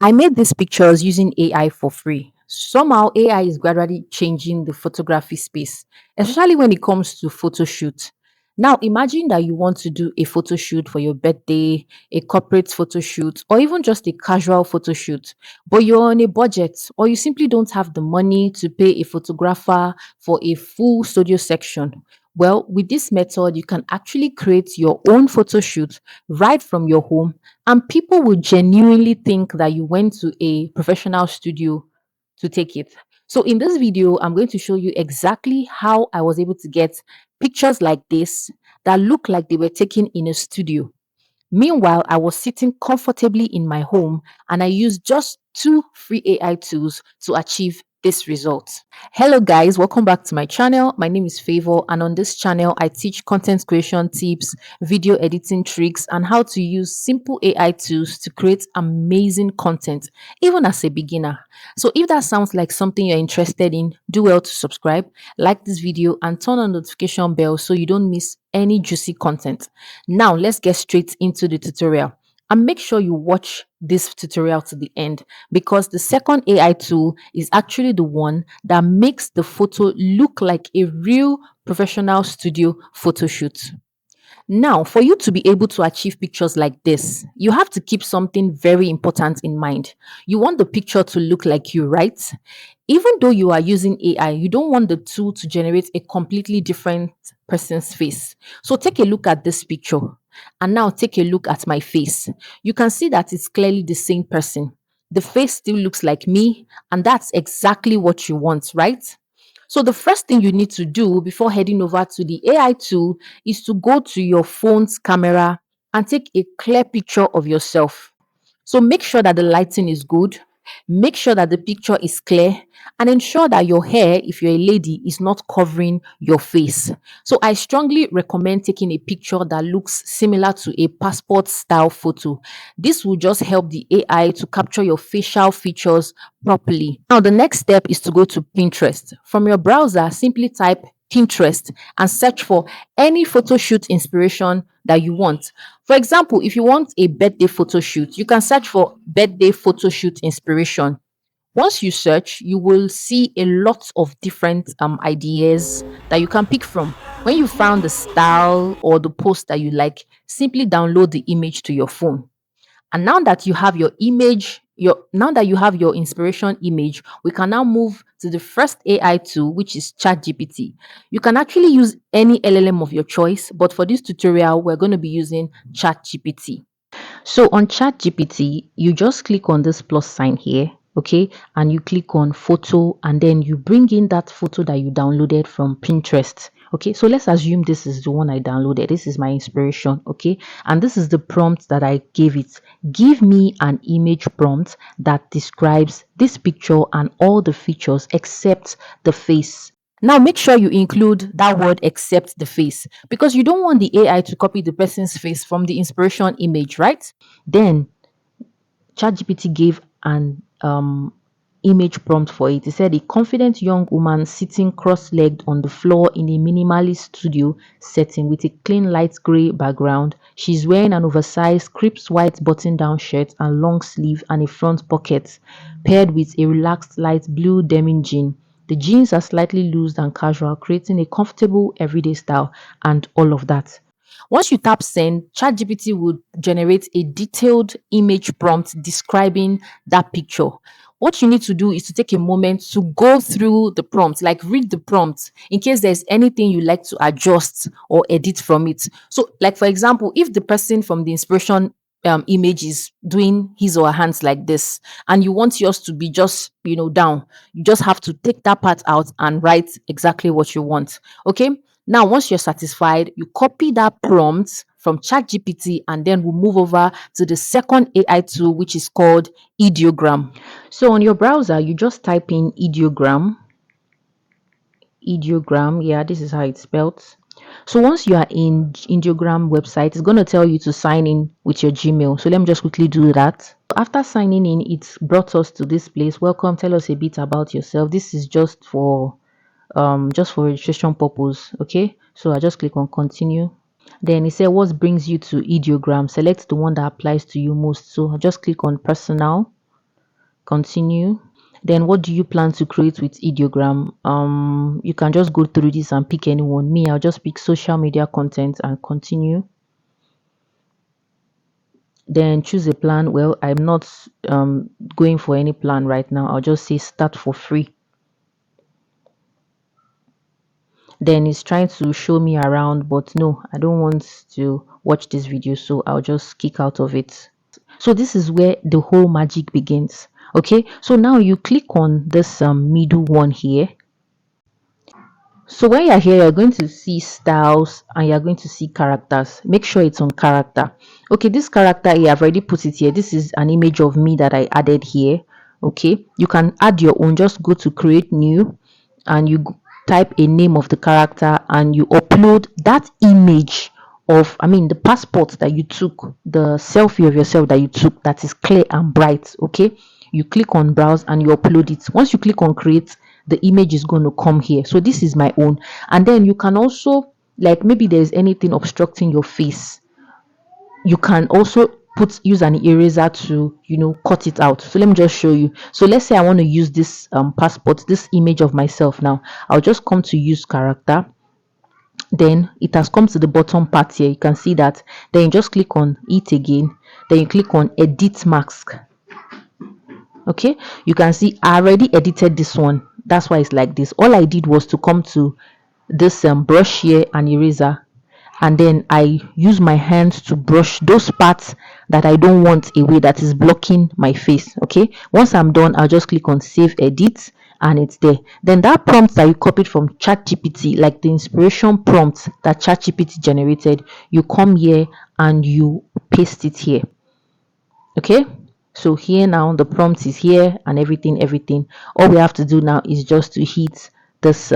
I made these pictures using AI for free. Somehow, AI is gradually changing the photography space, especially when it comes to photo shoot. Now, imagine that you want to do a photo shoot for your birthday, a corporate photo shoot, or even just a casual photo shoot, but you're on a budget, or you simply don't have the money to pay a photographer for a full studio section. Well, with this method, you can actually create your own photo shoot right from your home, and people will genuinely think that you went to a professional studio to take it. So in this video, I'm going to show you exactly how I was able to get pictures like this that look like they were taken in a studio. Meanwhile, I was sitting comfortably in my home and I used just two free AI tools to achieve this result. Hello guys, welcome back to my channel. My name is Favor, and on this channel I teach content creation tips, video editing tricks, and how to use simple AI tools to create amazing content even as a beginner. So if that sounds like something you're interested in, do well to subscribe, like this video, and turn on the notification bell so you don't miss any juicy content. Now let's get straight into the tutorial. And make sure you watch this tutorial to the end, because the second AI tool is actually the one that makes the photo look like a real professional studio photo shoot. Now, for you to be able to achieve pictures like this, you have to keep something very important in mind. You want the picture to look like you, right? Even though you are using AI, you don't want the tool to generate a completely different person's face. So take a look at this picture and now take a look at my face. You can see that it's clearly the same person. The face still looks like me, and that's exactly what you want, right? So the first thing you need to do before heading over to the AI tool is to go to your phone's camera and take a clear picture of yourself. So make sure that the lighting is good, make sure that the picture is clear, and ensure that your hair, if you're a lady, is not covering your face. So I strongly recommend taking a picture that looks similar to a passport style photo. This will just help the AI to capture your facial features properly. Now, the next step is to go to Pinterest. From your browser, simply type Pinterest and search for any photo shoot inspiration that you want. For example, if you want a birthday photo shoot, you can search for birthday photo shoot inspiration. Once you search, you will see a lot of different ideas that you can pick from. When you found the style or the post that you like, simply download the image to your phone. And now that you have your image, now that you have your inspiration image, we can now move to the first AI tool, which is ChatGPT. You can actually use any LLM of your choice, but for this tutorial, we're going to be using ChatGPT. So on ChatGPT, you just click on this plus sign here, okay, and you click on photo, and then you bring in that photo that you downloaded from Pinterest. Okay, so let's assume this is the one I downloaded. This is my inspiration, okay, and this is the prompt that I gave it. Give me an image prompt that describes this picture and all the features except the face. Now, make sure you include that word except the face, because you don't want the AI to copy the person's face from the inspiration image, right? Then ChatGPT gave an image prompt for it. It said a confident young woman sitting cross-legged on the floor in a minimalist studio setting with a clean light gray background. She's wearing an oversized crisp white button-down shirt and long sleeve and a front pocket, paired with a relaxed light blue denim jean. The jeans are slightly loose and casual, creating a comfortable everyday style and all of that. Once you tap send, ChatGPT will generate a detailed image prompt describing that picture. What you need to do is to take a moment to go through the prompt, like read the prompt in case there's anything you like to adjust or edit from it. So, like for example, if the person from the inspiration image is doing his or her hands like this, and you want yours to be just down, you just have to take that part out and write exactly what you want. Okay. Now, once you're satisfied, you copy that prompt from ChatGPT, and then we'll move over to the second AI tool, which is called Ideogram. So on your browser, you just type in Ideogram. Ideogram, yeah, this is how it's spelled. So once you are in Ideogram website, it's going to tell you to sign in with your Gmail. So let me just quickly do that. After signing in, it's brought us to this place. Welcome, tell us a bit about yourself. This is just for registration purpose. Okay, so I just click on continue. Then it said what brings you to Ideogram. Select the one that applies to you most. So I just click on personal. Continue. Then what do you plan to create with Ideogram? You can just go through this and pick anyone. Me, I'll just pick social media content and continue. Then choose a plan. Well, I'm not going for any plan right now. I'll just say start for free. Then it's trying to show me around, but no, I don't want to watch this video, so I'll just kick out of it. So this is where the whole magic begins. Okay, so now you click on this middle one here. So when you're here, you're going to see styles and you're going to see characters. Make sure it's on character. Okay, this character here, I've already put it here. This is an image of me that I added here. Okay, you can add your own. Just go to create new and you type a name of the character and you upload that image of, I mean, the passport that you took, the selfie of yourself that you took that is clear and bright. Okay, you click on browse and you upload it. Once you click on create, the image is going to come here. So this is my own. And then you can also, like, maybe there's anything obstructing your face, you can also use an eraser to, cut it out. So let me just show you. So let's say I want to use this passport, this image of myself. Now I'll just come to use character. Then it has come to the bottom part here. You can see that. Then you just click on it again. Then you click on edit mask. Okay, you can see I already edited this one. That's why it's like this. All I did was to come to this brush here and eraser, and then I use my hands to brush those parts that I don't want away, that is blocking my face. Okay, once I'm done, I'll just click on save edit and it's there. Then that prompt that you copied from Chatgpt, like the inspiration prompt that Chatgpt generated, you come here and you paste it here. Okay, so here now the prompt is here and everything. All we have to do now is just to hit this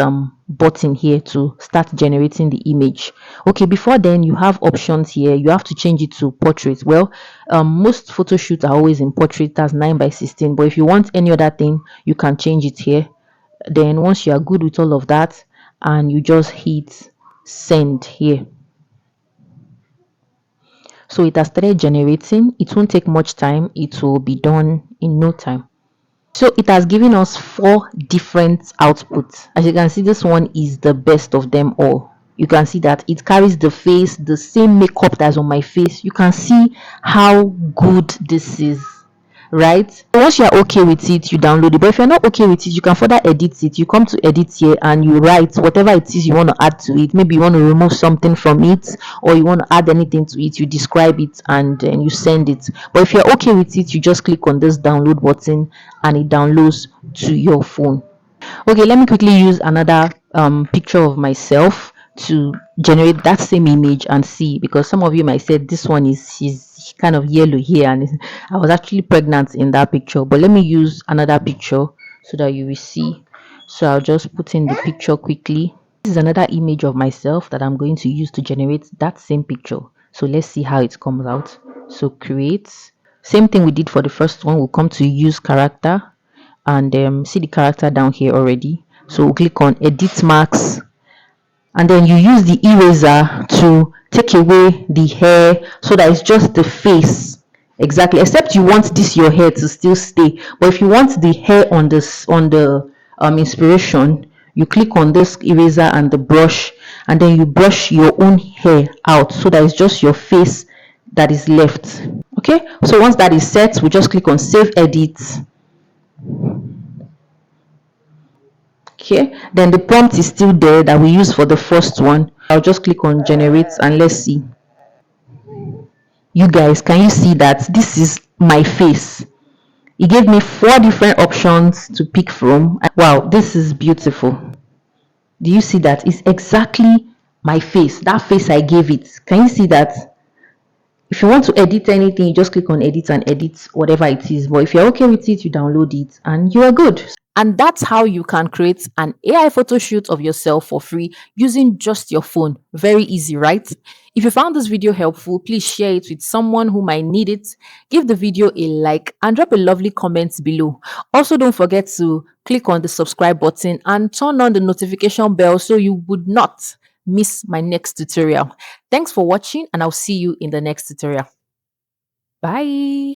button here to start generating the image. Okay, before then you have options here. You have to change it to portrait. Well, most photo shoots are always in portrait. That's 9:16, but if you want any other thing, you can change it here. Then once you are good with all of that, and you just hit send here. So it has started generating. It won't take much time. It will be done in no time. So it has given us 4 different outputs. As you can see, this one is the best of them all. You can see that it carries the face, the same makeup that's on my face. You can see how good this is, right? Once you're okay with it, you download it. But if you're not okay with it, you can further edit it. You come to edit here and you write whatever it is you want to add to it. Maybe you want to remove something from it, or you want to add anything to it. You describe it and then you send it. But if you're okay with it, you just click on this download button and it downloads to your phone. Okay, let me quickly use another picture of myself to generate that same image and see, because some of you might say this one is kind of yellow here and I was actually pregnant in that picture. But let me use another picture so that you will see. So I'll just put in the picture quickly. This is another image of myself that I'm going to use to generate that same picture. So let's see how it comes out. So create, same thing we did for the first one. We'll come to use character and see the character down here already. So we'll click on edit marks and then you use the eraser to take away the hair so that it's just the face. Exactly, except you want this your hair to still stay, but if you want the hair on this on the inspiration, you click on this eraser and the brush, and then you brush your own hair out so that it's just your face that is left. Okay, so once that is set, we just click on save edit. Okay, then the prompt is still there that we used for the first one. I'll just click on generate and let's see. You guys, can you see that this is my face? It gave me 4 different options to pick from. Wow, this is beautiful. Do you see that? It's exactly my face, that face I gave it. Can you see that? If you want to edit anything, you just click on edit and edit whatever it is. But if you're okay with it, you download it and you are good. And that's how you can create an AI photo shoot of yourself for free using just your phone. Very easy, right? If you found this video helpful, please share it with someone who might need it. Give the video a like and drop a lovely comment below. Also, don't forget to click on the subscribe button and turn on the notification bell so you would not miss my next tutorial. Thanks for watching and I'll see you in the next tutorial. Bye.